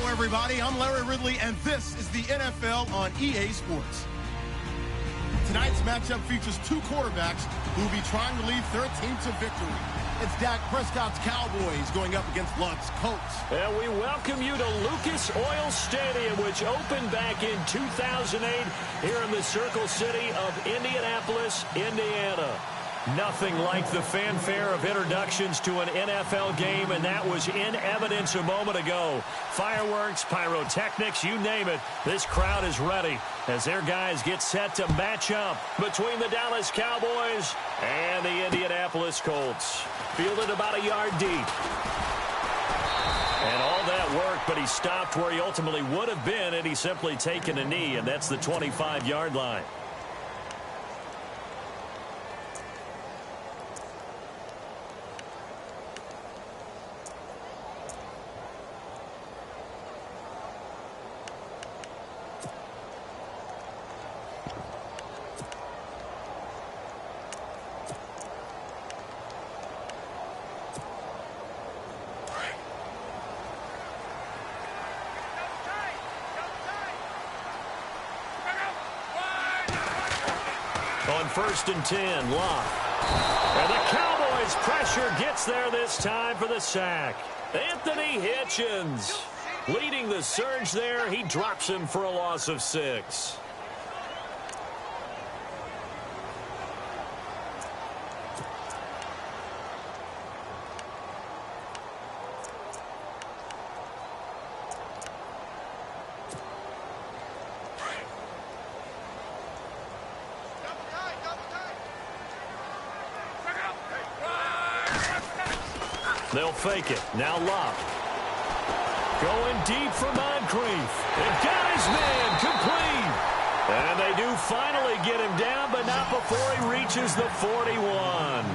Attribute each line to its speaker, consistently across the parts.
Speaker 1: everybody. I'm Larry Ridley, and this is the NFL on EA Sports. Tonight's matchup features two quarterbacks who will be trying to lead their team to victory. It's Dak Prescott's Cowboys going up against Luck's Colts.
Speaker 2: And we welcome you to Lucas Oil Stadium, which opened back in 2008 here in the Circle City of Indianapolis, Indiana. Nothing like the fanfare of introductions to an NFL game, and that was in evidence a moment ago. Fireworks, pyrotechnics, you name it. This crowd is ready as their guys get set to match up between the Dallas Cowboys and the Indianapolis Colts. Fielded about a yard deep. And all that work, but he stopped where he ultimately would have been had he simply taken a knee, and that's the 25-yard line. On 1st and 10, Locke. And the Cowboys' pressure gets there this time for the sack. Anthony Hitchens leading the surge there. He drops him for a loss of 6. They'll fake it. Now Locke. Going deep for Moncrief. And got his man complete. And they do finally get him down, but not before he reaches the 41.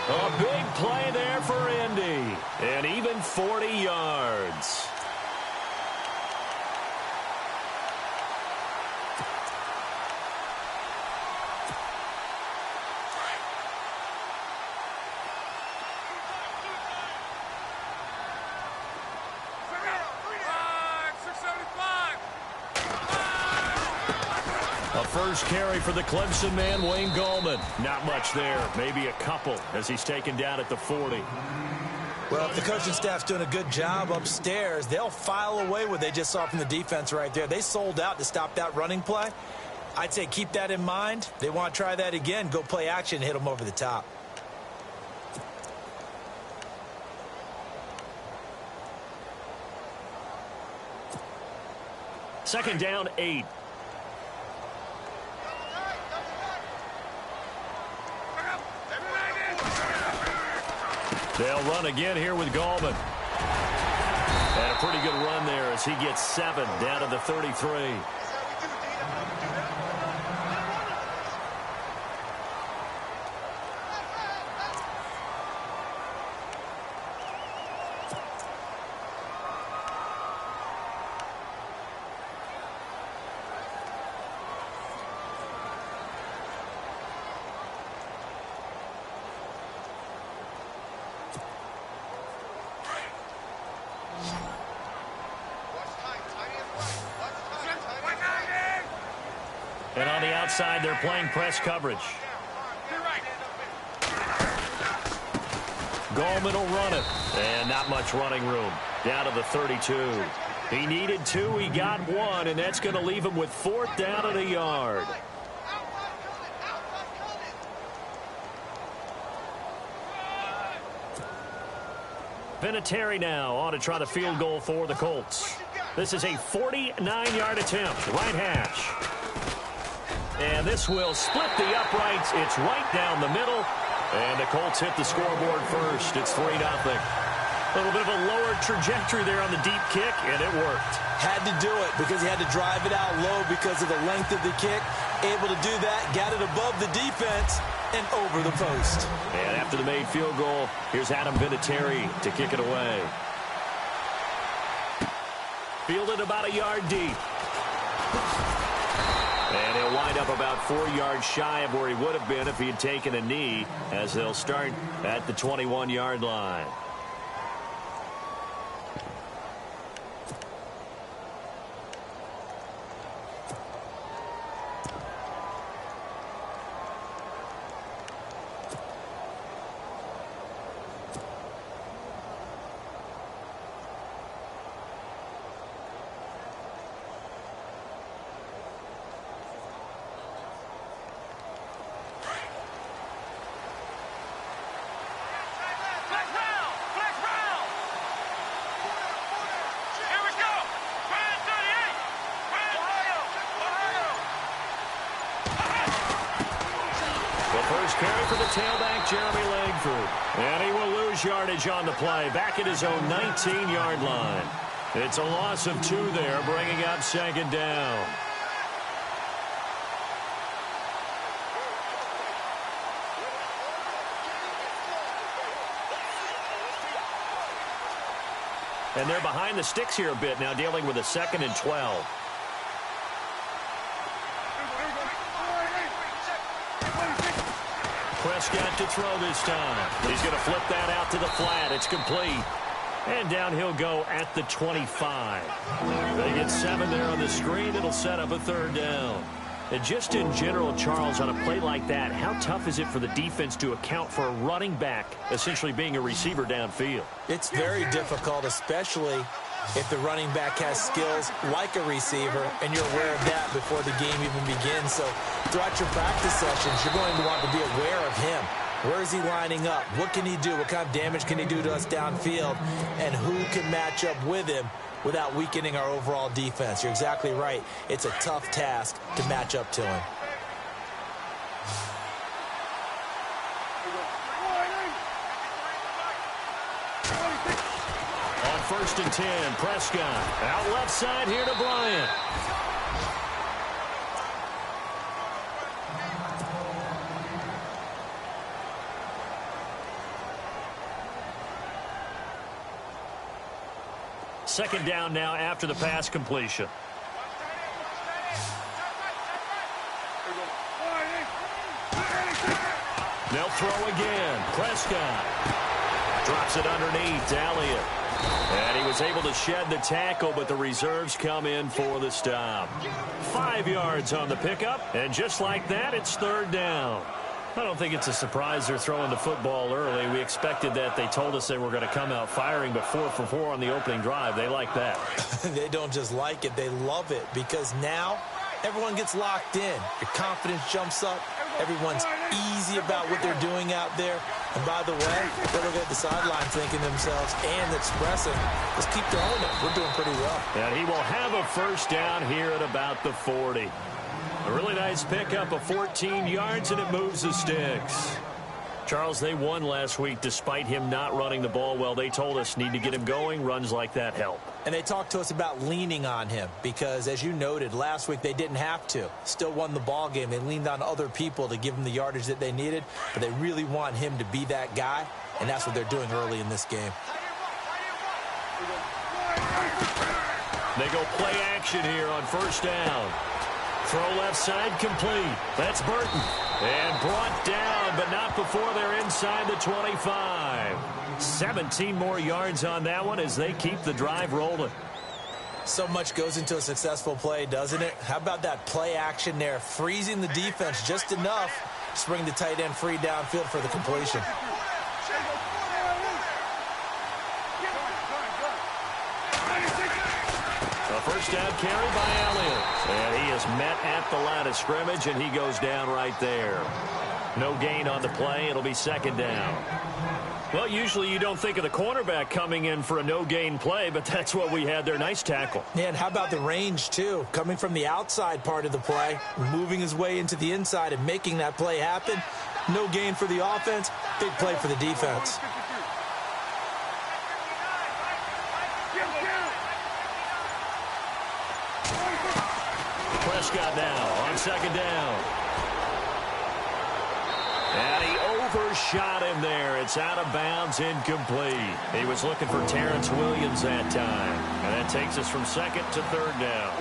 Speaker 2: A big play there for Indy. And even 40 yards. First carry for the Clemson man, Wayne Gallman. Not much there. Maybe a couple as he's taken down at the 40.
Speaker 3: Well, if the coaching staff's doing a good job upstairs, they'll file away what they just saw from the defense right there. They sold out to stop that running play. I'd say keep that in mind. They want to try that again. Go play action, hit them over the top.
Speaker 2: Second down, 8. They'll run again here with Gallman. And a pretty good run there as he gets 7 down to the 33. And on the outside, they're playing press coverage. Gallman will run it. And not much running room. Down to the 32. He needed 2. He got 1. And that's going to leave him with 4th down and a yard. Vinatieri now on to try the field goal for the Colts. This is a 49-yard attempt. Right hash. And this will split the uprights. It's right down the middle. And the Colts hit the scoreboard first. It's 3-0. A little bit of a lower trajectory there on the deep kick, and it worked.
Speaker 3: Had to do it because he had to drive it out low because of the length of the kick. Able to do that, got it above the defense, and over the post.
Speaker 2: And after the made field goal, here's Adam Vinatieri to kick it away. Fielded about a yard deep. And he'll wind up about 4 yards shy of where he would have been if he had taken a knee, as they'll start at the 21-yard line. carry for the tailback, Jeremy Langford. And he will lose yardage on the play, back at his own 19-yard line. It's a loss of 2 there, bringing up second down. And they're behind the sticks here a bit now, dealing with a 2nd and 12. Prescott to throw this time. He's going to flip that out to the flat. It's complete. And down he'll go at the 25. They get 7 there on the screen. It'll set up a 3rd down. And just in general, Charles, on a play like that, how tough is it for the defense to account for a running back essentially being a receiver downfield?
Speaker 3: It's very difficult, especially if the running back has skills like a receiver, and you're aware of that before the game even begins. So throughout your practice sessions, you're going to want to be aware of him. Where is he lining up? What can he do? What kind of damage can he do to us downfield? And who can match up with him without weakening our overall defense? You're exactly right. It's a tough task to match up to him.
Speaker 2: On 1st and 10, Prescott out left side here to Bryant. Second down now after the pass completion. They'll throw again. Prescott drops it underneath to Elliott. And he was able to shed the tackle, but the reserves come in for the stop. 5 yards on the pickup, and just like that, it's 3rd down. I don't think it's a surprise they're throwing the football early. We expected that. They told us they were going to come out firing, but 4 for 4 on the opening drive. They like that.
Speaker 3: They don't just like it. They love it, because now everyone gets locked in. Your confidence jumps up. Everyone's easy about what they're doing out there. And by the way, they look at the sideline thinking themselves and expressing, let's keep throwing it. We're doing pretty well.
Speaker 2: And he will have a 1st down here at about the 40. A really nice pickup of 14 yards, and it moves the sticks. Charles, they won last week despite him not running the ball well. They told us need to get him going. Runs like that help.
Speaker 3: And they talked to us about leaning on him because, as you noted, last week they didn't have to. Still won the ball game. They leaned on other people to give them the yardage that they needed, but they really want him to be that guy, and that's what they're doing early in this game.
Speaker 2: They go play action here on 1st down. Throw left side complete. That's Burton. And brought down, but not before they're inside the 25. 17 more yards on that one as they keep the drive rolling.
Speaker 3: So much goes into a successful play, doesn't it? How about that play action there? Freezing the defense just enough to bring the tight end free downfield for the completion.
Speaker 2: A 1st down carry by Elliott. And he is met at the line of scrimmage, and he goes down right there. No gain on the play. It'll be 2nd down. Well, usually you don't think of the cornerback coming in for a no-gain play, but that's what we had there. Nice tackle.
Speaker 3: Yeah, and how about the range, too? Coming from the outside part of the play, moving his way into the inside and making that play happen. No gain for the offense, big play for the defense.
Speaker 2: Prescott now on 2nd down. And he overshot him there. It's out of bounds, incomplete. He was looking for Terrence Williams that time. And that takes us from 2nd to 3rd down.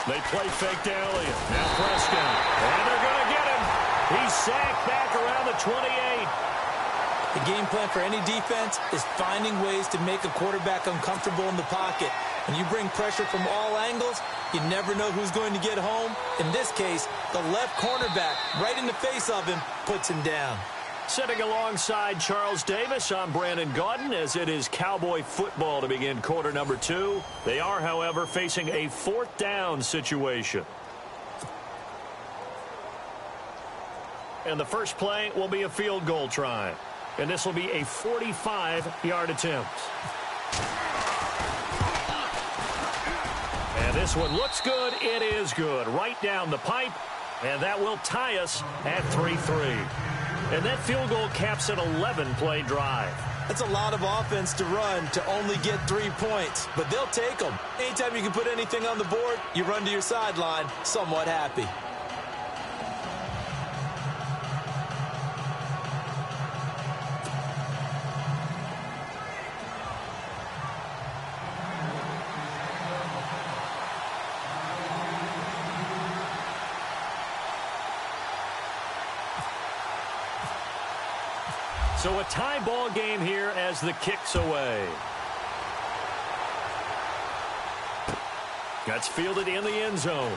Speaker 2: They play fake to Elliott. Now Prescott. And they're going to get him. He's sacked back around the 28.
Speaker 3: The game plan for any defense is finding ways to make a quarterback uncomfortable in the pocket. When you bring pressure from all angles, you never know who's going to get home. In this case, the left cornerback, right in the face of him, puts him down.
Speaker 2: Sitting alongside Charles Davis, I'm Brandon Gaudin, as it is Cowboy football to begin quarter number 2. They are, however, facing a 4th down situation. and the first play will be a field goal try. And this will be a 45-yard attempt. And this one looks good. It is good. Right down the pipe. And that will tie us at 3-3. And that field goal caps an 11-play drive.
Speaker 3: That's a lot of offense to run to only get 3 points, but they'll take them. Anytime you can put anything on the board, you run to your sideline somewhat happy.
Speaker 2: So a tie ball game here as the kick's away. That's fielded in the end zone.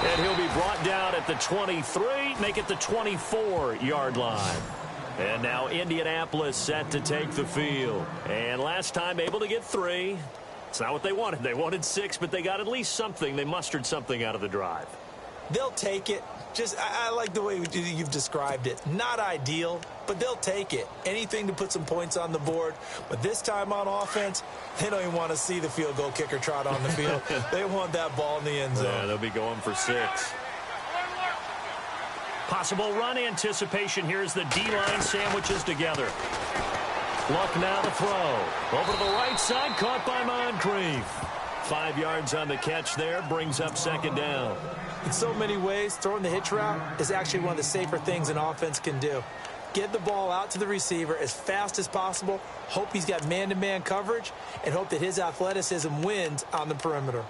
Speaker 2: And he'll be brought down at the 23, make it the 24-yard line. And now Indianapolis set to take the field. And last time able to get 3. It's not what they wanted. They wanted 6, but they got at least something. They mustered something out of the drive.
Speaker 3: They'll take it. I like the way you've described it. Not ideal, but they'll take it. Anything to put some points on the board. But this time on offense, they don't even want to see the field goal kicker trot on the field. They want that ball in the end zone.
Speaker 2: Yeah, they'll be going for 6. Possible run anticipation here as the D-line sandwiches together. Luck now to throw. Over to the right side, caught by Moncrief. 5 yards on the catch there, brings up second down.
Speaker 3: In so many ways, throwing the hitch route is actually one of the safer things an offense can do. Get the ball out to the receiver as fast as possible, hope he's got man-to-man coverage, and hope that his athleticism wins on the perimeter.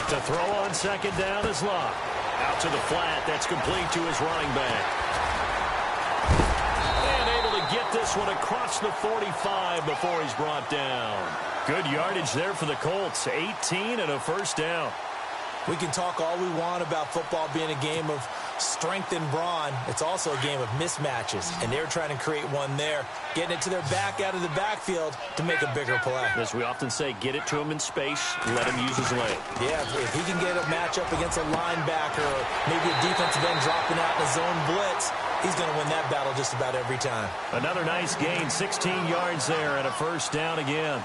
Speaker 2: The throw on second down is Luck. Out to the flat. That's complete to his running back. And able to get this one across the 45 before he's brought down. Good yardage there for the Colts. 18 and a first down.
Speaker 3: We can talk all we want about football being a game of strength and brawn. It's also a game of mismatches, and they're trying to create one there, getting it to their back out of the backfield to make a bigger play.
Speaker 2: As we often say, get it to him in space, let him use his leg.
Speaker 3: Yeah, if he can get a matchup against a linebacker or maybe a defensive end dropping out in a zone blitz, he's going to win that battle just about every time.
Speaker 2: Another nice gain, 16 yards there and a first down again.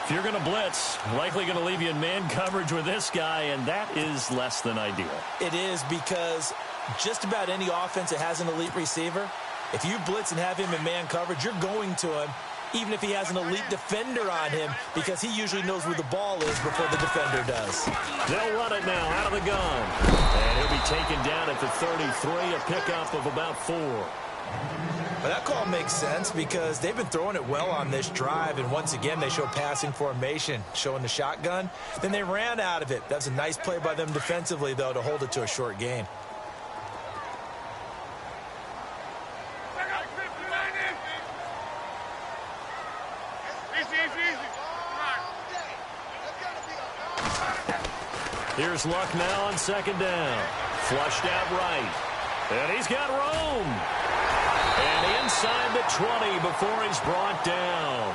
Speaker 2: If you're going to blitz, likely going to leave you in man coverage with this guy, and that is less than ideal.
Speaker 3: It is, because just about any offense that has an elite receiver, if you blitz and have him in man coverage, you're going to him, even if he has an elite defender on him, because he usually knows where the ball is before the defender does.
Speaker 2: They'll run it now out of the gun. And he'll be taken down at the 33, a pickup of about 4.
Speaker 3: But that call makes sense because they've been throwing it well on this drive, and once again they show passing formation, showing the shotgun. Then they ran out of it. That's a nice play by them defensively, though, to hold it to a short gain.
Speaker 2: Here's Luck now on second down. Flushed out right. And he's got room. And inside the 20 before he's brought down.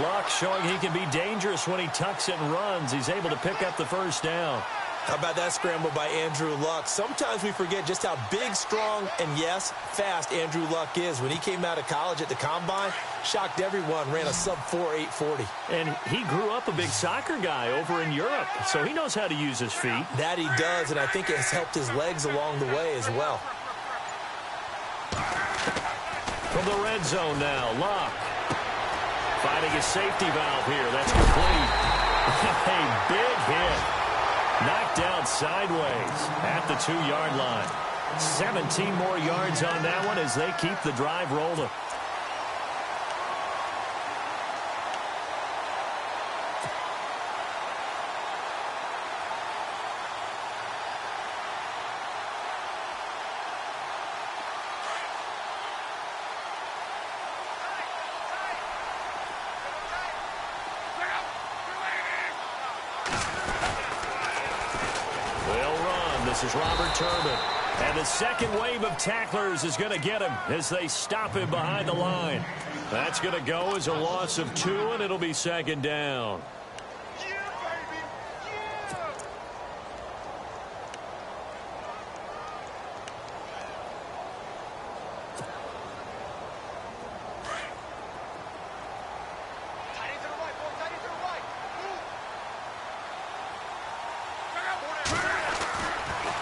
Speaker 2: Luck showing he can be dangerous when he tucks it and runs. He's able to pick up the first down.
Speaker 3: How about that scramble by Andrew Luck? Sometimes we forget just how big, strong, and, yes, fast Andrew Luck is. When he came out of college at the Combine, shocked everyone, ran a sub-4 840.
Speaker 2: And he grew up a big soccer guy over in Europe, so he knows how to use his feet.
Speaker 3: That he does, and I think it has helped his legs along the way as well.
Speaker 2: From the red zone now, Luck finding his safety valve here. That's complete. A big hit. Knocked down sideways at the 2-yard line. 17 more yards on that one as they keep the drive rolling. This is Robert Turbin. And the second wave of tacklers is going to get him as they stop him behind the line. That's going to go as a loss of 2, and it'll be second down.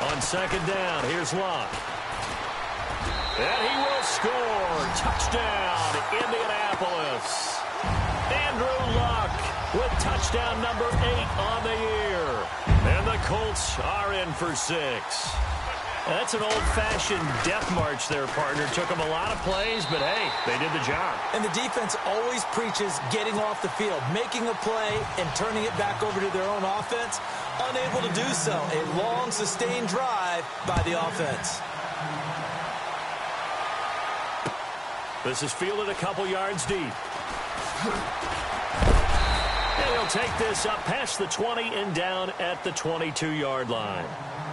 Speaker 2: On second down, here's Locke. And he will score. Touchdown, Indianapolis. Andrew Luck with touchdown number 8 on the year. And the Colts are in for 6. That's an old-fashioned death march there, partner. Took them a lot of plays, but, hey, they did the job.
Speaker 3: And the defense always preaches getting off the field, making a play, and turning it back over to their own offense. Unable to do so. A long, sustained drive by the offense.
Speaker 2: This is fielded a couple yards deep. And he'll take this up past the 20 and down at the 22-yard line.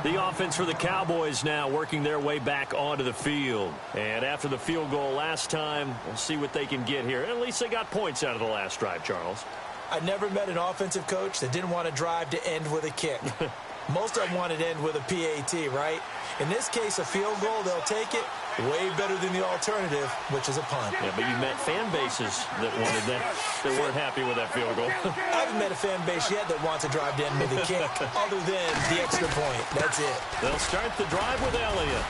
Speaker 2: The offense for the Cowboys now working their way back onto the field. And after the field goal last time, we'll see what they can get here. At least they got points out of the last drive, Charles.
Speaker 3: I never met an offensive coach that didn't want to drive to end with a kick. Most of them wanted to end with a PAT, right? In this case, a field goal, they'll take it. Way better than the alternative, which is a punt.
Speaker 2: Yeah, but you met fan bases that wanted that, that weren't happy with that field goal.
Speaker 3: I haven't met a fan base yet that wants to drive to end with a kick, other than the extra point. That's it.
Speaker 2: They'll start the drive with Elliott.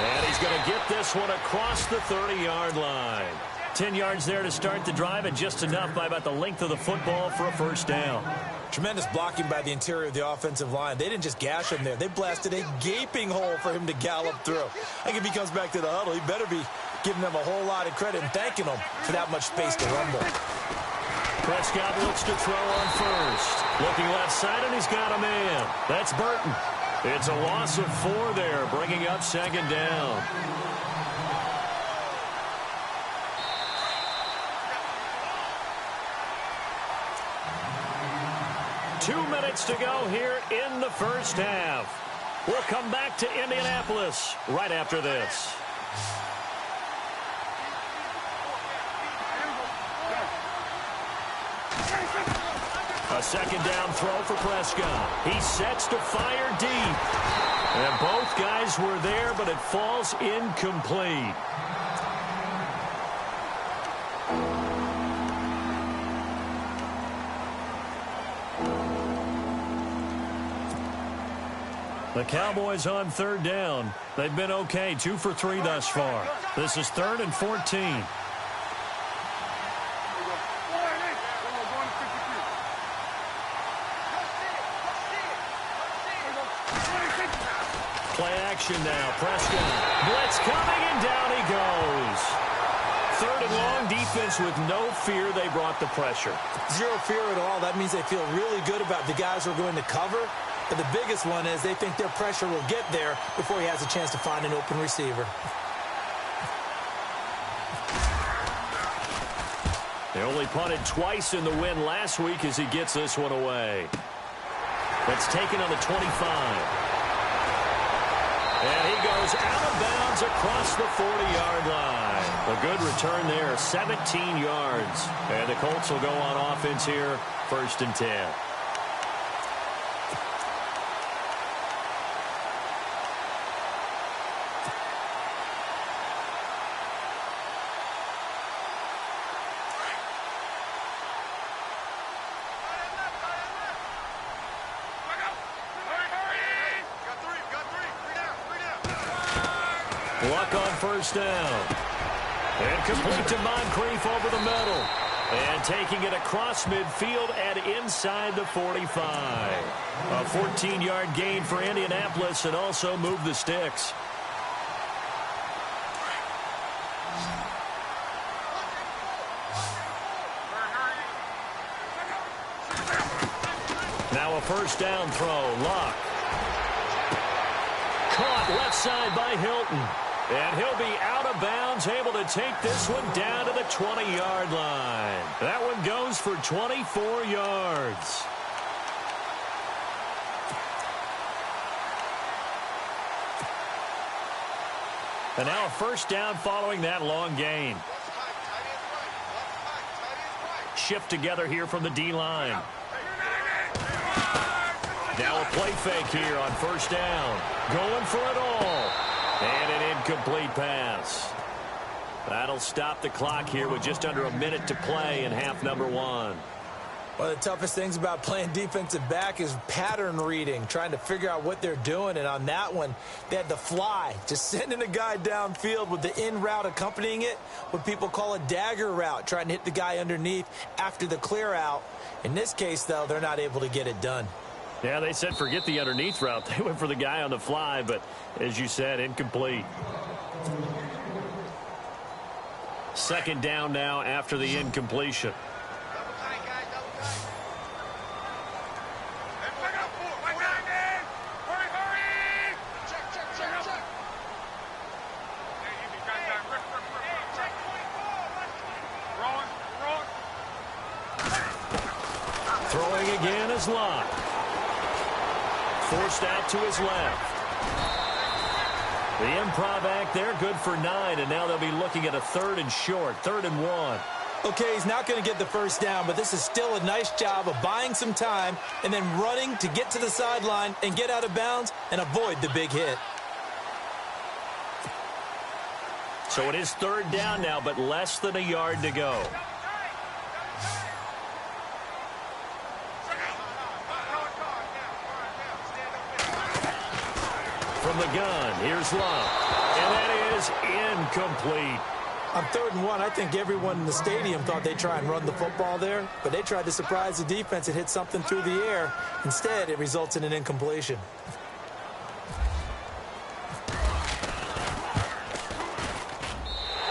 Speaker 2: And he's going to get this one across the 30-yard line. 10 yards there to start the drive, and just enough by about the length of the football for a first down.
Speaker 3: Tremendous blocking by the interior of the offensive line. They didn't just gash him there. They blasted a gaping hole for him to gallop through. I think if he comes back to the huddle, he better be giving them a whole lot of credit and thanking them for that much space to rumble.
Speaker 2: Prescott looks to throw on first. Looking left side, and he's got a man. That's Burton. It's a loss of 4 there, bringing up second down. Two minutes to go here in the first half. We'll come back to Indianapolis right after this. A second down throw for Prescott. He sets to fire deep. And both guys were there, but it falls incomplete. The Cowboys on third down. They've been okay, 2 for 3 thus far. This is 3rd and 14. Play action now. Prescott. Blitz coming, and down he goes. 3rd and long, defense with no fear. They brought the pressure.
Speaker 3: Zero fear at all. That means they feel really good about the guys who are going to cover. But the biggest one is they think their pressure will get there before he has a chance to find an open receiver.
Speaker 2: They only punted twice in the win last week as he gets this one away. That's taken on the 25. And he goes out of bounds across the 40-yard line. A good return there, 17 yards. And the Colts will go on offense here, 1st and 10. Luck on first down. And complete to Moncrief over the middle. And taking it across midfield and inside the 45. A 14-yard gain for Indianapolis, and also move the sticks. Now a first down throw. Luck. Caught left side by Hilton. And he'll be out of bounds, able to take this one down to the 20-yard line. That one goes for 24 yards. And now a first down following that long gain. Shift together here from the D-line. Now a play fake here on first down. Going for it all. And an incomplete pass. That'll stop the clock here with just under a minute to play in half number one.
Speaker 3: One of the toughest things about playing defensive back is pattern reading, trying to figure out what they're doing. And on that one, they had the fly, just sending a guy downfield with the in route accompanying it, what people call a dagger route, trying to hit the guy underneath after the clear out. In this case, though, they're not able to get it done.
Speaker 2: Yeah, they said forget the underneath route. They went for the guy on the fly, but as you said, incomplete. Second down now after the incompletion. Throwing again is Locke. Forced out to his left. The improv act there, good for 9, and now they'll be looking at a 3rd and short, 3rd and 1.
Speaker 3: Okay, he's not going to get the first down, but this is still a nice job of buying some time and then running to get to the sideline and get out of bounds and avoid the big hit.
Speaker 2: So it is 3rd down now, but less than a yard to go. From the gun, here's Love. And that is incomplete.
Speaker 3: On 3rd and 1, I think everyone in the stadium thought they'd try and run the football there, but they tried to surprise the defense and hit something through the air. Instead, it results in an incompletion.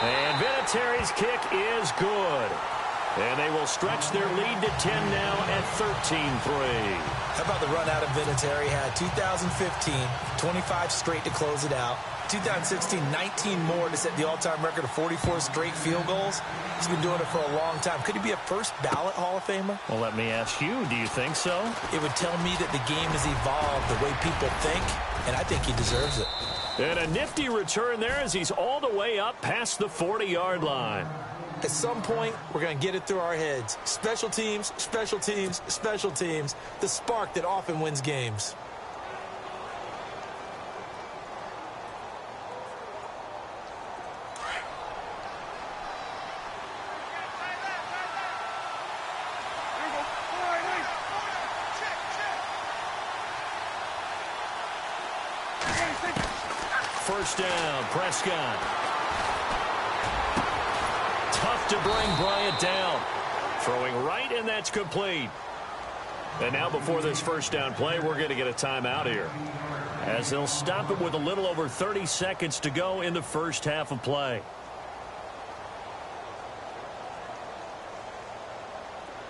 Speaker 2: And Vinatieri's kick is good. And they will stretch their lead to 10 now at 13-3.
Speaker 3: How about the run out of Vinatieri? Had 2015, 25 straight to close it out. 2016, 19 more to set the all-time record of 44 straight field goals. He's been doing it for a long time. Could he be a first ballot Hall of Famer?
Speaker 2: Well, let me ask you, do you think so?
Speaker 3: It would tell me that the game has evolved the way people think, and I think he deserves it.
Speaker 2: And a nifty return there as he's all the way up past the 40-yard line.
Speaker 3: At some point, we're going to get it through our heads. Special teams, special teams, special teams. The spark that often wins games.
Speaker 2: First down, Prescott. Tough to bring Bryant down. Throwing right, and that's complete. And now before this first down play, we're going to get a timeout here, as they'll stop it with a little over 30 seconds to go in the first half of play.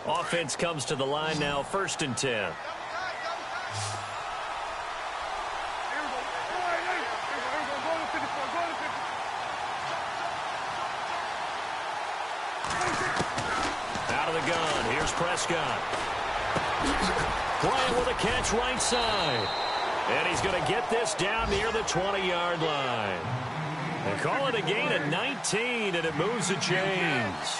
Speaker 2: Offense comes to the line now, 1st and 10. Out of the gun, here's Prescott. Bryant with a catch right side. And he's going to get this down near the 20-yard line. They call it a gain of 19, and it moves the chains.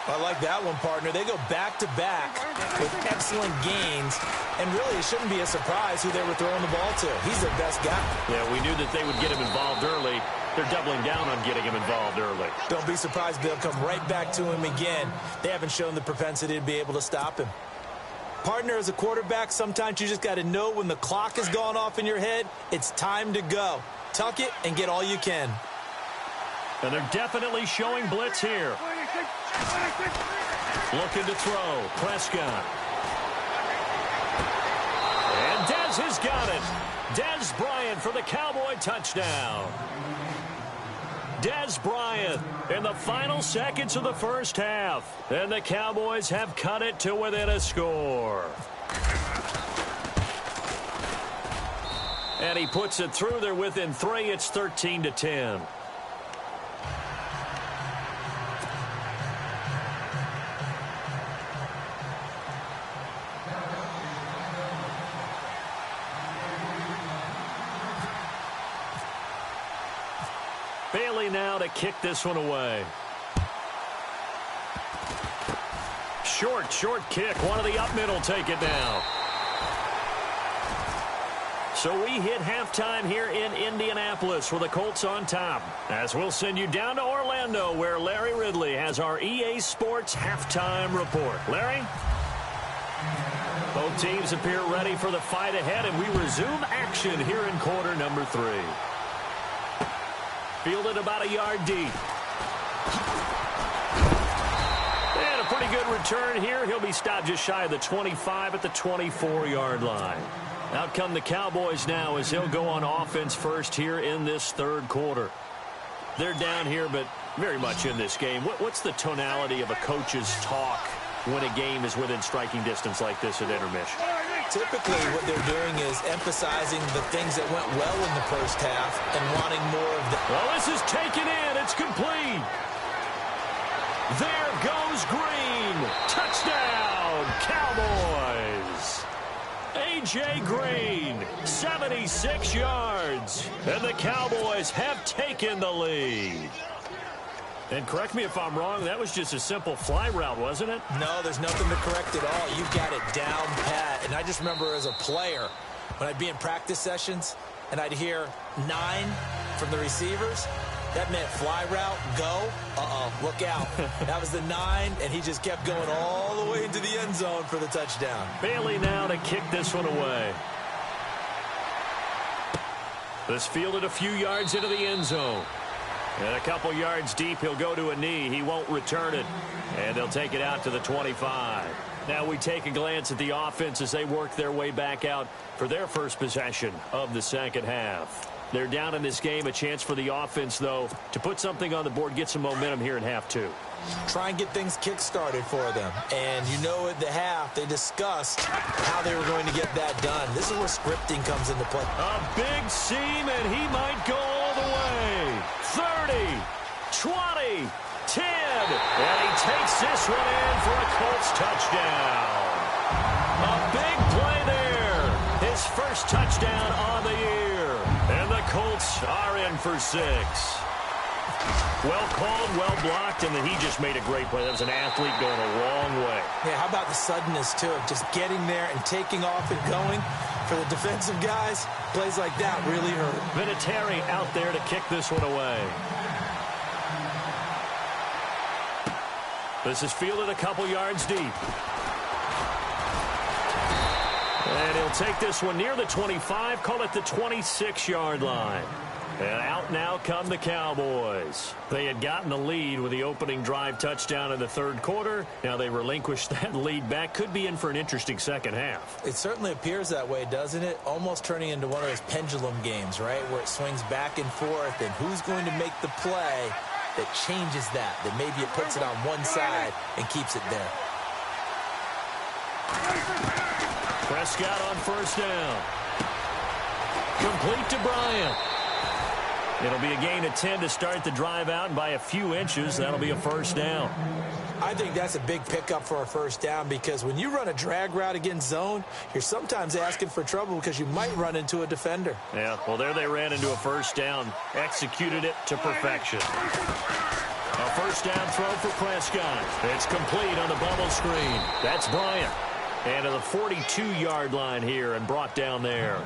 Speaker 3: I like that one, partner. They go back-to-back with excellent gains, and really it shouldn't be a surprise who they were throwing the ball to. He's their best guy.
Speaker 2: Yeah, we knew that they would get him involved early. They're doubling down on getting him involved early.
Speaker 3: Don't be surprised they'll come right back to him again. They haven't shown the propensity to be able to stop him. Partner, as a quarterback, sometimes you just got to know when the clock has gone off in your head, it's time to go. Tuck it and get all you can.
Speaker 2: And they're definitely showing blitz here. Looking to throw. Prescott. And Dez has got it. Dez Bryant for the Cowboy touchdown. Dez Bryant in the final seconds of the first half. And the Cowboys have cut it to within a score. And he puts it through. They're within 3. It's 13-10. Bailey now to kick this one away. Short kick. One of the up middle take it now. So we hit halftime here in Indianapolis with the Colts on top. As we'll send you down to Orlando, where Larry Ridley has our EA Sports halftime report. Larry? Both teams appear ready for the fight ahead, and we resume action here in quarter number 3. Fielded about a yard deep. And a pretty good return here. He'll be stopped just shy of the 25 at the 24-yard line. Out come the Cowboys now as he'll go on offense first here in this third quarter. They're down here, but very much in this game. What's the tonality of a coach's talk when a game is within striking distance like this at intermission?
Speaker 3: Typically, what they're doing is emphasizing the things that went well in the first half and wanting more of that.
Speaker 2: Well, this is taken in. It's complete. There goes Green. Touchdown, Cowboys. A.J. Green, 76 yards. And the Cowboys have taken the lead. And correct me if I'm wrong, that was just a simple fly route, wasn't it?
Speaker 3: No, there's nothing to correct at all. You got it down pat. And I just remember as a player, when I'd be in practice sessions and I'd hear 9 from the receivers, that meant fly route, go, look out. That was the 9, and he just kept going all the way into the end zone for the touchdown.
Speaker 2: Bailey now to kick this one away. This fielded a few yards into the end zone. And a couple yards deep, he'll go to a knee. He won't return it. And they'll take it out to the 25. Now we take a glance at the offense as they work their way back out for their first possession of the second half. They're down in this game. A chance for the offense, though, to put something on the board, get some momentum here in half 2.
Speaker 3: Try and get things kick-started for them. And you know at the half, they discussed how they were going to get that done. This is where scripting comes into play.
Speaker 2: A big seam, and he might go all the way. 30, 20, 10. And he takes this one in for a Colts touchdown. A big play there. His first touchdown on the year. And the Colts are in for 6. Well called, well blocked, and then he just made a great play. That was an athlete going a long way.
Speaker 3: Yeah, how about the suddenness, too, of just getting there and taking off and going? For the defensive guys, plays like that really hurt.
Speaker 2: Vinatieri out there to kick this one away. This is fielded a couple yards deep. And he'll take this one near the 25, call it the 26-yard line. And out now come the Cowboys. They had gotten the lead with the opening drive touchdown in the third quarter. Now they relinquished that lead back. Could be in for an interesting second half.
Speaker 3: It certainly appears that way, doesn't it? Almost turning into one of those pendulum games, right? Where it swings back and forth, and who's going to make the play that changes that maybe it puts it on one side and keeps it there.
Speaker 2: Prescott on first down. Complete to Bryant. It'll be a gain of 10 to start the drive out, and by a few inches, that'll be a first down.
Speaker 3: I think that's a big pickup for a first down because when you run a drag route against zone, you're sometimes asking for trouble because you might run into a defender.
Speaker 2: Yeah, well, there they ran into a first down, executed it to perfection. A first down throw for Prescott. It's complete on the bubble screen. That's Bryant. And to the 42-yard line here and brought down there.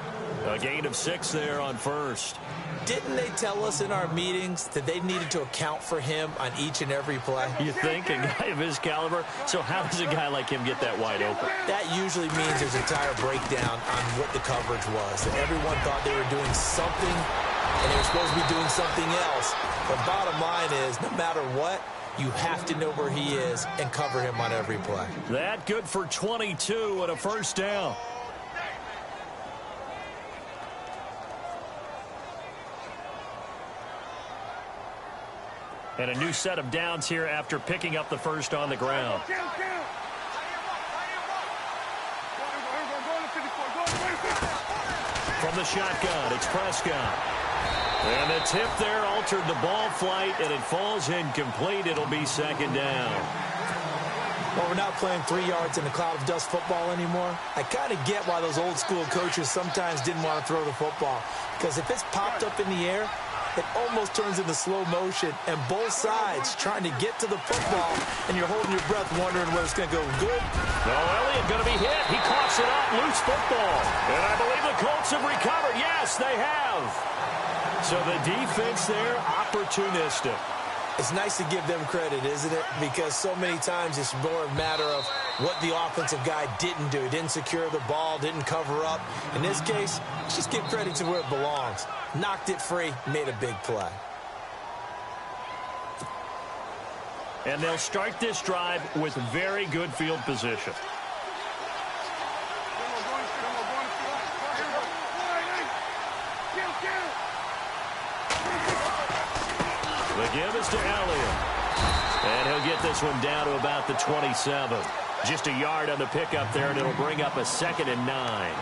Speaker 2: A gain of 6 there on first.
Speaker 3: Didn't they tell us in our meetings that they needed to account for him on each and every play?
Speaker 2: You think? A guy of his caliber? So how does a guy like him get that wide open?
Speaker 3: That usually means there's a entire breakdown on what the coverage was. That everyone thought they were doing something, and they were supposed to be doing something else. The bottom line is, no matter what, you have to know where he is and cover him on every play.
Speaker 2: That good for 22 and a first down. And a new set of downs here after picking up the first on the ground. From the shotgun, it's Prescott. And the tip there altered the ball flight, and it falls incomplete. It'll be second down.
Speaker 3: Well, we're not playing 3 yards in a cloud of dust football anymore. I kind of get why those old school coaches sometimes didn't want to throw the football. Because if it's popped up in the air, it almost turns into slow motion, and both sides trying to get to the football, and you're holding your breath wondering whether it's going to go good.
Speaker 2: No, Elliott going to be hit. He coughs it up, loose football. And I believe the Colts have recovered. Yes, they have. So the defense there, opportunistic.
Speaker 3: It's nice to give them credit, isn't it? Because so many times it's more a matter of what the offensive guy didn't do. He didn't secure the ball, didn't cover up. In this case, let's just give credit to where it belongs. Knocked it free, made a big play.
Speaker 2: And they'll start this drive with very good field position. The give is to Elliott. And he'll get this one down to about the 27. Just a yard on the pickup there, and it'll bring up a 2nd and 9.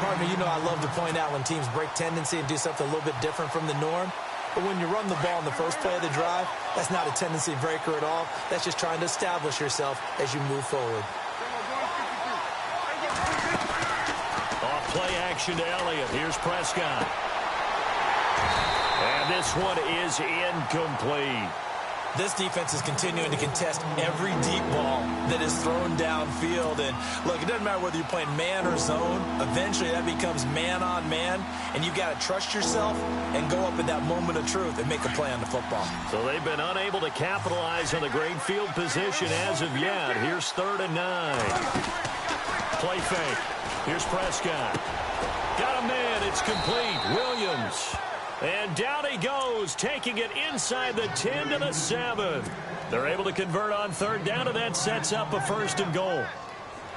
Speaker 3: Partner, you know I love to point out when teams break tendency and do something a little bit different from the norm. But when you run the ball in the first play of the drive, that's not a tendency breaker at all. That's just trying to establish yourself as you move forward.
Speaker 2: Off play action to Elliott. Here's Prescott. And this one is incomplete.
Speaker 3: This defense is continuing to contest every deep ball that is thrown downfield. And, look, it doesn't matter whether you're playing man or zone. Eventually, that becomes man-on-man. And you've got to trust yourself and go up in that moment of truth and make a play on the football.
Speaker 2: So they've been unable to capitalize on the great field position as of yet. Here's 3rd and 9. Play fake. Here's Prescott. Got a man. It's complete. Williams. And down he goes, taking it inside the 10 to the 7. They're able to convert on 3rd down, and that sets up a 1st and goal.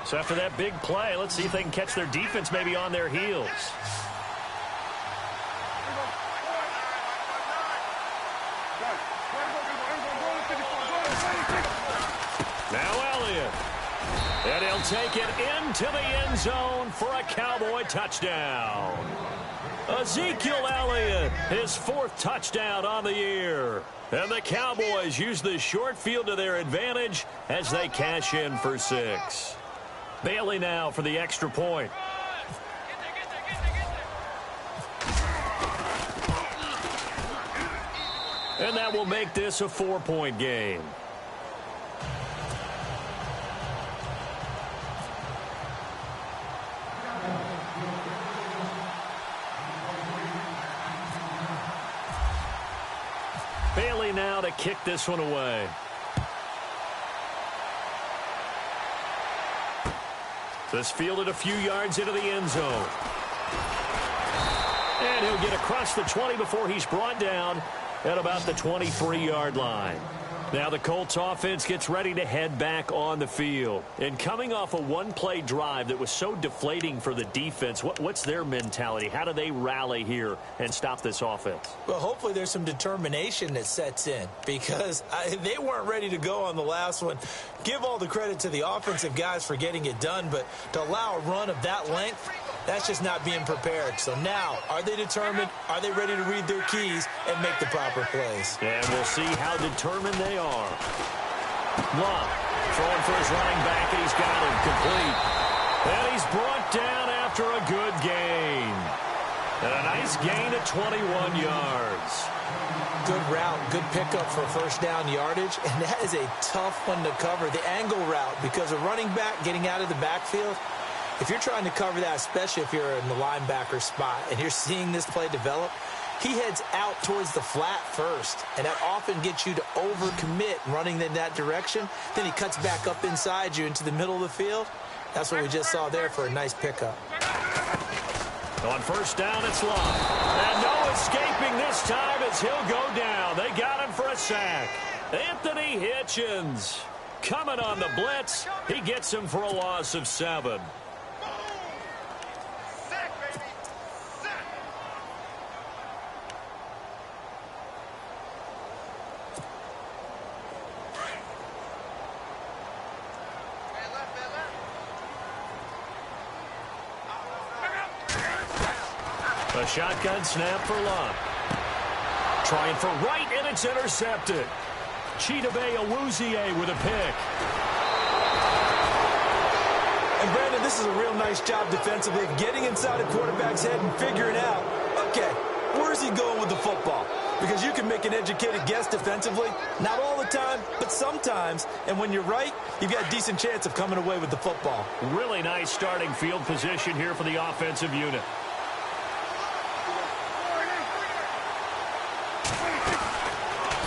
Speaker 2: So after that big play, let's see if they can catch their defense maybe on their heels. Now Elliott. And he'll take it into the end zone for a Cowboy touchdown. Ezekiel Elliott, his 4th touchdown on the year. And the Cowboys use the short field to their advantage as they cash in for 6. Bailey now for the extra point. And that will make this a 4-point game. Bailey now to kick this one away. This fielded a few yards into the end zone. And he'll get across the 20 before he's brought down at about the 23-yard line. Now the Colts offense gets ready to head back on the field. And coming off a one-play drive that was so deflating for the defense, what's their mentality? How do they rally here and stop this offense?
Speaker 3: Well, hopefully there's some determination that sets in because they weren't ready to go on the last one. Give all the credit to the offensive guys for getting it done, but to allow a run of that length, that's just not being prepared. So now, are they determined? Are they ready to read their keys and make the proper plays?
Speaker 2: And we'll see how determined they are. Love throwing for his running back, and he's got him complete. And he's brought down after a good gain. And a nice gain at 21 yards.
Speaker 3: Good route, good pickup for first down yardage, and that is a tough one to cover. The angle route, because a running back getting out of the backfield, if you're trying to cover that, especially if you're in the linebacker spot and you're seeing this play develop, he heads out towards the flat first, and that often gets you to overcommit running in that direction. Then he cuts back up inside you into the middle of the field. That's what we just saw there for a nice pickup.
Speaker 2: On first down, it's Love. And no escaping this time as he'll go down. They got him for a sack. Anthony Hitchens coming on the blitz. He gets him for a loss of 7. A shotgun snap for Love. Trying for right, and it's intercepted. Chidobe Awuzie with a pick.
Speaker 3: And, Brandon, this is a real nice job defensively of getting inside a quarterback's head and figuring out, okay, Where's he going with the football? Because you can make an educated guess defensively. Not all the time, but sometimes. And when you're right, you've got a decent chance of coming away with the football.
Speaker 2: Really nice starting field position here for the offensive unit.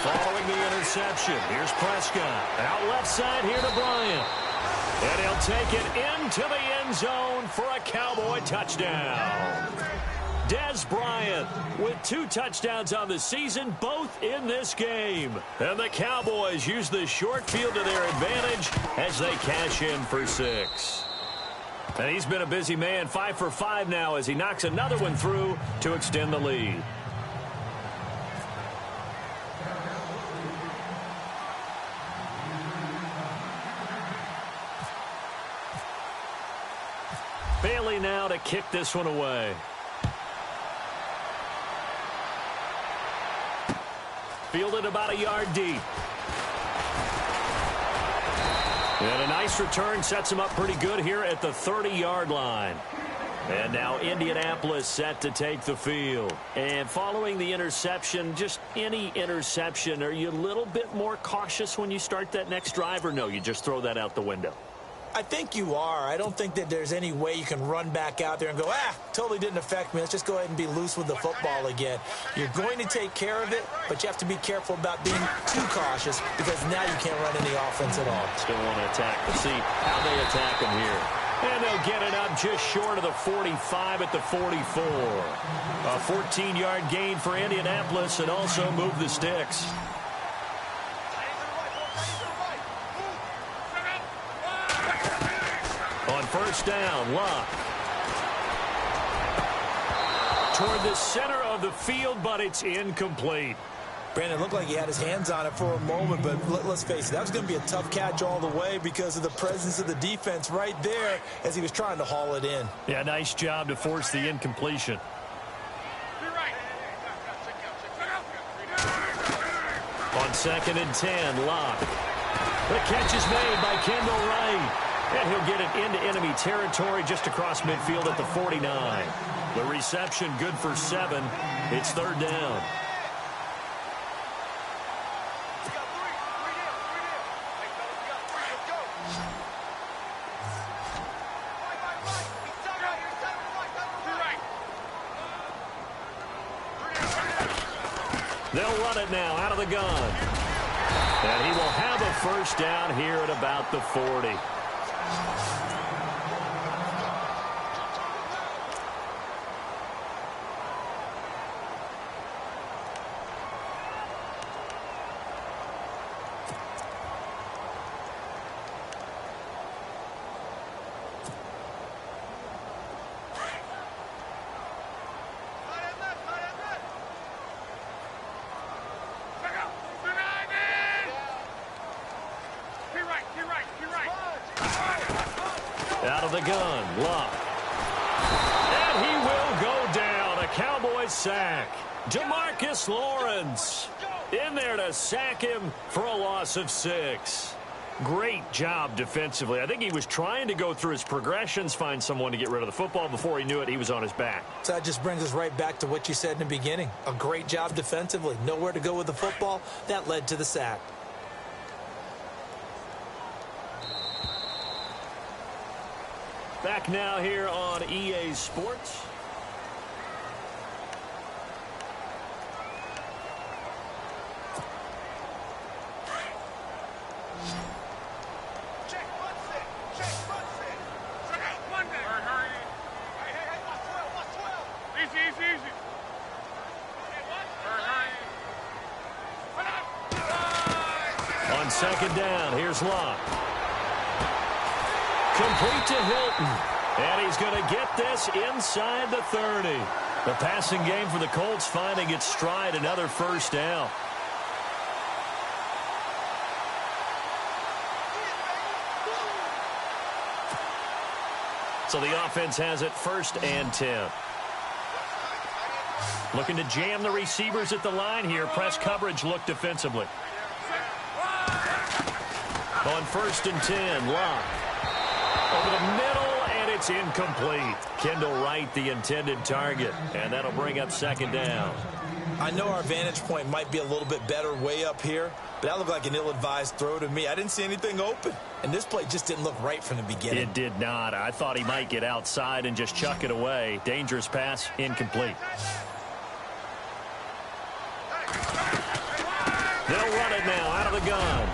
Speaker 2: Following the interception, here's Prescott. Out left side here to Bryant. And he'll take it into the end zone for a Cowboy touchdown. Des Bryant with 2 touchdowns on the season, both in this game. And the Cowboys use the short field to their advantage as they cash in for 6. And he's been a busy man, 5 for 5 now as he knocks another one through to extend the lead. Bailey now to kick this one away. Fielded about a yard deep. And a nice return sets him up pretty good here at the 30-yard line. And now Indianapolis set to take the field. And following the interception, just any interception, are you a little bit more cautious when you start that next drive, or no, you just throw that out the window?
Speaker 3: I think you are. I don't think that there's any way you can run back out there and go, totally didn't affect me. Let's just go ahead and be loose with the football again. You're going to take care of it, but you have to be careful about being too cautious because now you can't run any offense at all.
Speaker 2: Still want to attack. Let's see how they attack him here. And they'll get it up just short of the 45 at the 44. A 14-yard gain for Indianapolis and also move the sticks. On first down, Luck. Toward the center of the field, but it's incomplete.
Speaker 3: Brandon, looked like he had his hands on it for a moment, but let's face it, that was going to be a tough catch all the way because of the presence of the defense right there as he was trying to haul it in.
Speaker 2: Yeah, nice job to force the incompletion. On 2nd and 10, Luck. The catch is made by Kendall Wright. And he'll get it into enemy territory just across midfield at the 49. The reception good for 7. It's 3rd down. They'll run it now out of the gun. And he will have a first down here at about the 40. Out of the gun, Luck. And he will go down. A Cowboys sack. Demarcus Lawrence in there to sack him for a loss of 6. Great job defensively. I think he was trying to go through his progressions, find someone to get rid of the football. Before he knew it, he was on his back.
Speaker 3: So that just brings us right back to what you said in the beginning. A great job defensively. Nowhere to go with the football. That led to the sack.
Speaker 2: Back now here on EA Sports. On 2nd down, here's Luck. Complete to Hilton. And he's going to get this inside the 30. The passing game for the Colts finding its stride, another first down. So the offense has it 1st and 10. Looking to jam the receivers at the line here. Press coverage look defensively. On 1st and 10, Luck. Over the middle, and It's incomplete. Kendall Wright, the intended target, and that'll bring up second down.
Speaker 3: I know our vantage point might be a little bit better way up here, but that looked like an ill-advised throw to me. I didn't see anything open, and this play just didn't look right from the beginning.
Speaker 2: It did not. I thought he might get outside and just chuck it away. Dangerous pass, incomplete. They'll run it now out of the gun.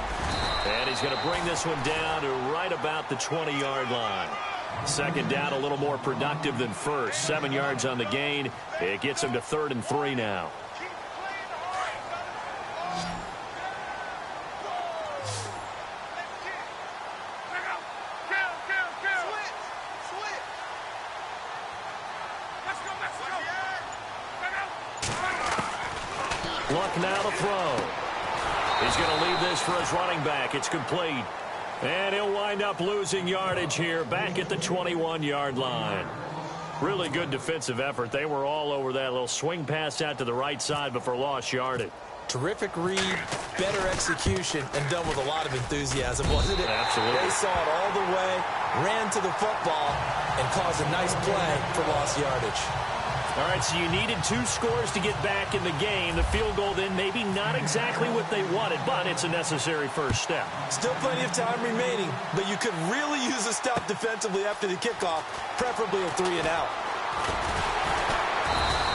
Speaker 2: And he's going to bring this one down to right about the 20-yard line. Second down, a little more productive than first. 7 yards on the gain. It gets him to 3rd and 3 now. Luck now to throw. He's going to leave this for his running back. It's complete. And he'll wind up losing yardage here back at the 21-yard line. Really good defensive effort. They were all over that little swing pass out to the right side before lost yardage.
Speaker 3: Terrific read, better execution, and done with a lot of enthusiasm, wasn't it?
Speaker 2: Absolutely.
Speaker 3: They saw it all the way, ran to the football, and caused a nice play for lost yardage.
Speaker 2: All right, so you needed 2 scores to get back in the game. The field goal then maybe not exactly what they wanted, but it's a necessary first step.
Speaker 3: Still plenty of time remaining, but you could really use a stop defensively after the kickoff, preferably a 3-and-out.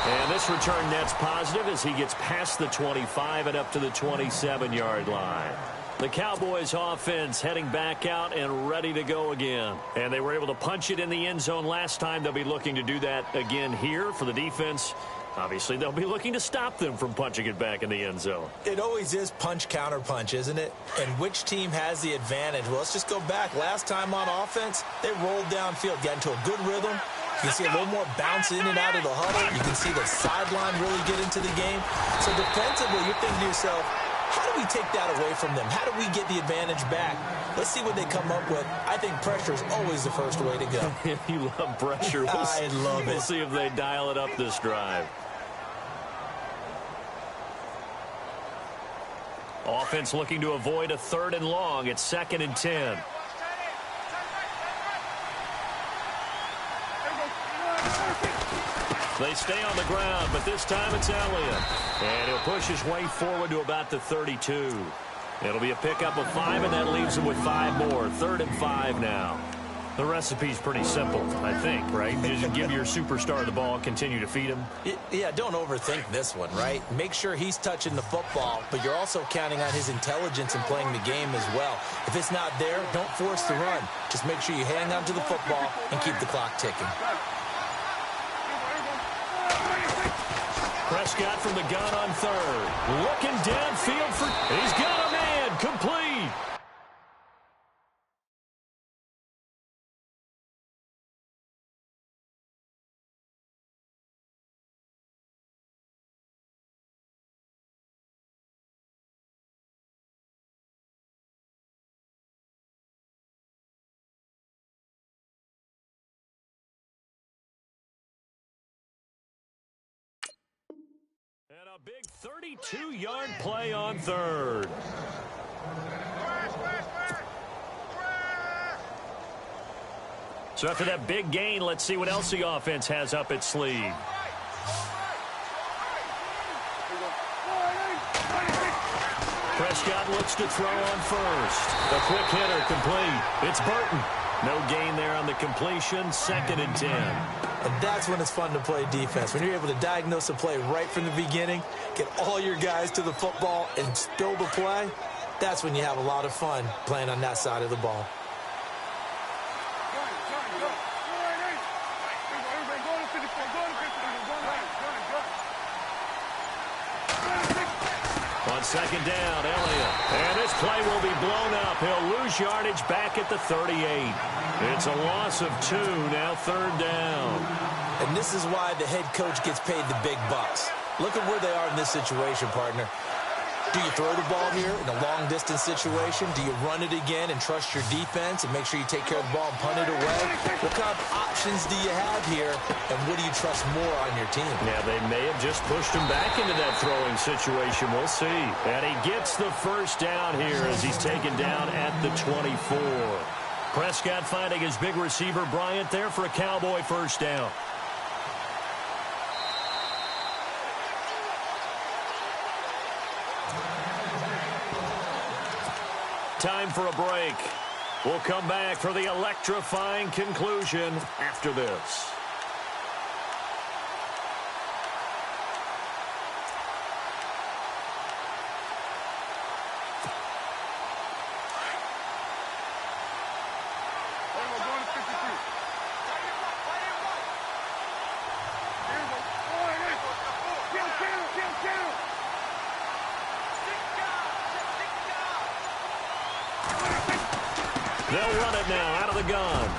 Speaker 2: And this return net's positive as he gets past the 25 and up to the 27-yard line. The Cowboys offense heading back out and ready to go again. And they were able to punch it in the end zone last time. They'll be looking to do that again here for the defense. Obviously, they'll be looking to stop them from punching it back in the end zone.
Speaker 3: It always is punch-counter-punch, isn't it? And which team has the advantage? Well, let's just go back. Last time on offense, they rolled downfield, got into a good rhythm. You can see a little more bounce in and out of the huddle. You can see the sideline really get into the game. So defensively, you're thinking to yourself, how do we take that away from them? How do we get the advantage back? Let's see what they come up with. I think pressure is always the first way to go.
Speaker 2: You love pressure.
Speaker 3: I love it.
Speaker 2: We'll see if they dial it up this drive. Offense looking to avoid a 3rd and long. It's 2nd and 10. They stay on the ground, but this time it's Elliott. And he'll push his way forward to about the 32. It'll be a pickup of 5, and that leaves him with 5 more. 3rd and 5 now. The recipe's pretty simple, I think, right? Just give your superstar the ball, continue to feed him.
Speaker 3: Yeah, don't overthink this one, right? Make sure he's touching the football, but you're also counting on his intelligence in playing the game as well. If it's not there, don't force the run. Just make sure you hang on to the football and keep the clock ticking.
Speaker 2: Prescott from the gun on 3rd. Looking downfield for... He's got a man. Complete. And a big 32-yard play on 3rd. So after that big gain, let's see what else the offense has up its sleeve. Prescott looks to throw on 1st. A quick hitter complete. It's Burton. No gain there on the completion. 2nd and 10.
Speaker 3: And that's when it's fun to play defense. When you're able to diagnose a play right from the beginning, get all your guys to the football, and spill the play, that's when you have a lot of fun playing on that side of the ball.
Speaker 2: On 2nd down, Elliott. And this play will be blown up. He'll lose yardage back at the 38. It's a loss of 2, now 3rd down.
Speaker 3: And this is why the head coach gets paid the big bucks. Look at where they are in this situation, partner. Do you throw the ball here in a long-distance situation? Do you run it again and trust your defense and make sure you take care of the ball and punt it away? What kind of options do you have here, and what do you trust more on your team?
Speaker 2: Yeah, they may have just pushed him back into that throwing situation. We'll see. And he gets the first down here as he's taken down at the 24. Prescott finding his big receiver Bryant there for a Cowboy first down. Time for a break. We'll come back for the electrifying conclusion after this. They'll run it now out of the gun.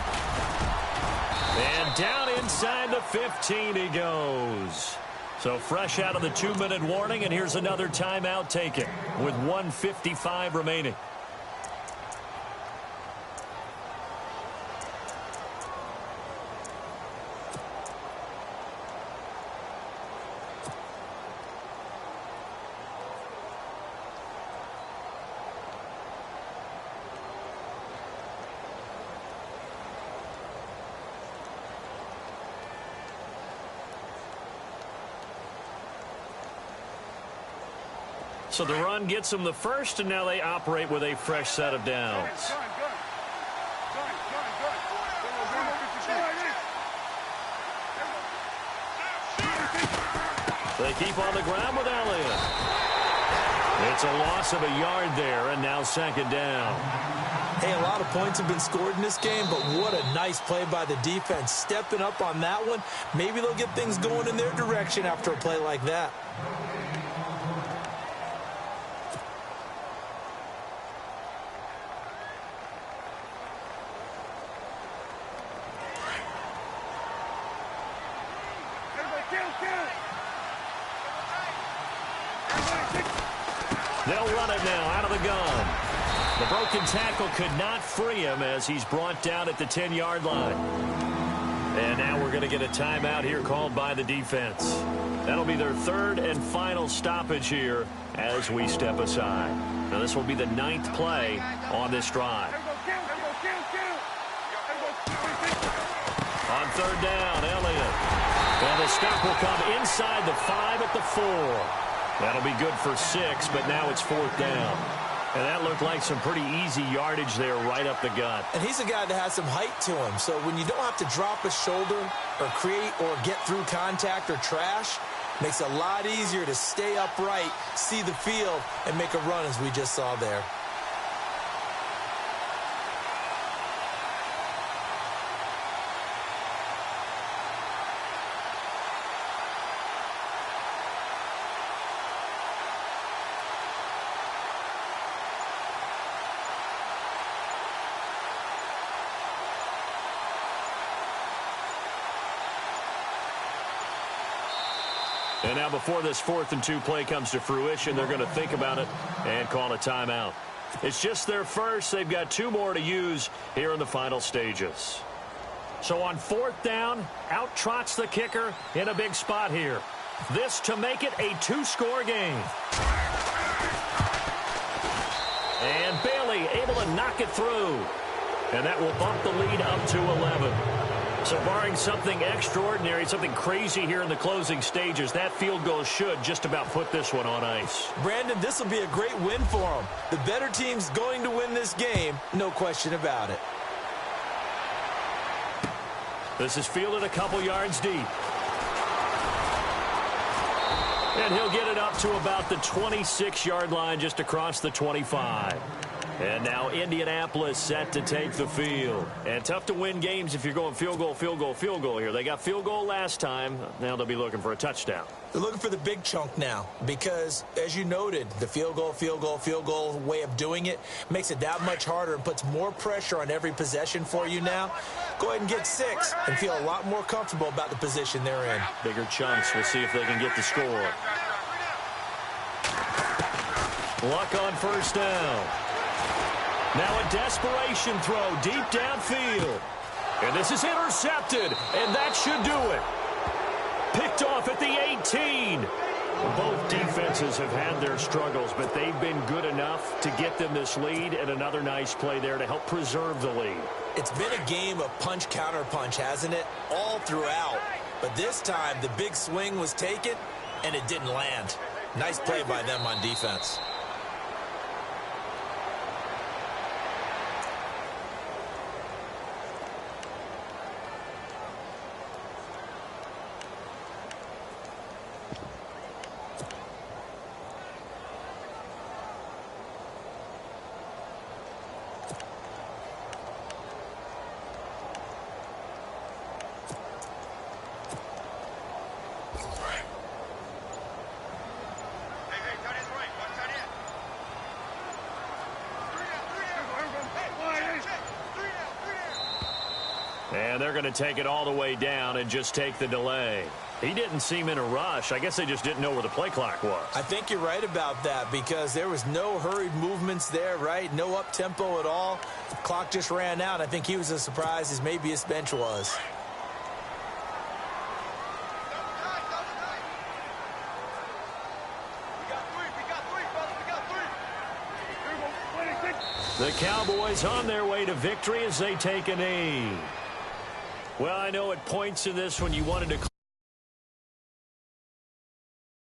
Speaker 2: And down inside the 15 he goes. So fresh out of the 2-minute warning, and here's another timeout taken with 1:55 remaining. So the run gets them the first, and now they operate with a fresh set of downs. They keep on the ground with Elliott. It's a loss of a yard there, and now second down.
Speaker 3: Hey, a lot of points have been scored in this game, but what a nice play by the defense. Stepping up on that one, maybe they'll get things going in their direction after a play like that.
Speaker 2: They'll run it now out of the gun. The broken tackle could not free him as he's brought down at the 10-yard line. And now we're going to get a timeout here called by the defense. That'll be their third and final stoppage here as we step aside. Now this will be the 9th play on this drive. On third down, Elliott. And the stop will come inside the 5 at the 4. That'll be good for 6, but now it's 4th down. And that looked like some pretty easy yardage there right up the gut.
Speaker 3: And he's a guy that has some height to him, so when you don't have to drop a shoulder or create or get through contact or trash, makes it a lot easier to stay upright, see the field, and make a run as we just saw there.
Speaker 2: And now before this 4th and 2 play comes to fruition, they're going to think about it and call a timeout. It's just their first. They've got 2 more to use here in the final stages. So on 4th down, out trots the kicker in a big spot here. This to make it a 2-score game. And Bailey able to knock it through. And that will bump the lead up to 11. So barring something extraordinary, something crazy here in the closing stages, that field goal should just about put this one on ice.
Speaker 3: Brandon, this will be a great win for them. The better team's going to win this game, no question about it.
Speaker 2: This is fielded a couple yards deep. And he'll get it up to about the 26-yard line just across the 25. And now Indianapolis set to take the field. And tough to win games if you're going field goal, field goal, field goal here. They got field goal last time. Now they'll be looking for a touchdown.
Speaker 3: They're looking for the big chunk now because, as you noted, the field goal way of doing it makes it that much harder and puts more pressure on every possession for you now. Go ahead and get 6 and feel a lot more comfortable about the position they're in.
Speaker 2: Bigger chunks. We'll see if they can get the score. Luck on first down. Now a desperation throw deep downfield. And this is intercepted, and that should do it. Picked off at the 18. Both defenses have had their struggles, but they've been good enough to get them this lead, and another nice play there to help preserve the lead.
Speaker 3: It's been a game of punch-counter-punch, hasn't it? All throughout. But this time, the big swing was taken, and it didn't land. Nice play by them on defense.
Speaker 2: And they're going to take it all the way down and just take the delay. He didn't seem in a rush. I guess they just didn't know where the play clock was.
Speaker 3: I think you're right about that because there was no hurried movements there, right? No up-tempo at all. Clock just ran out. I think he was as surprised as maybe his bench was.
Speaker 2: The Cowboys on their way to victory as they take a knee. Well, I know at points in this when you wanted to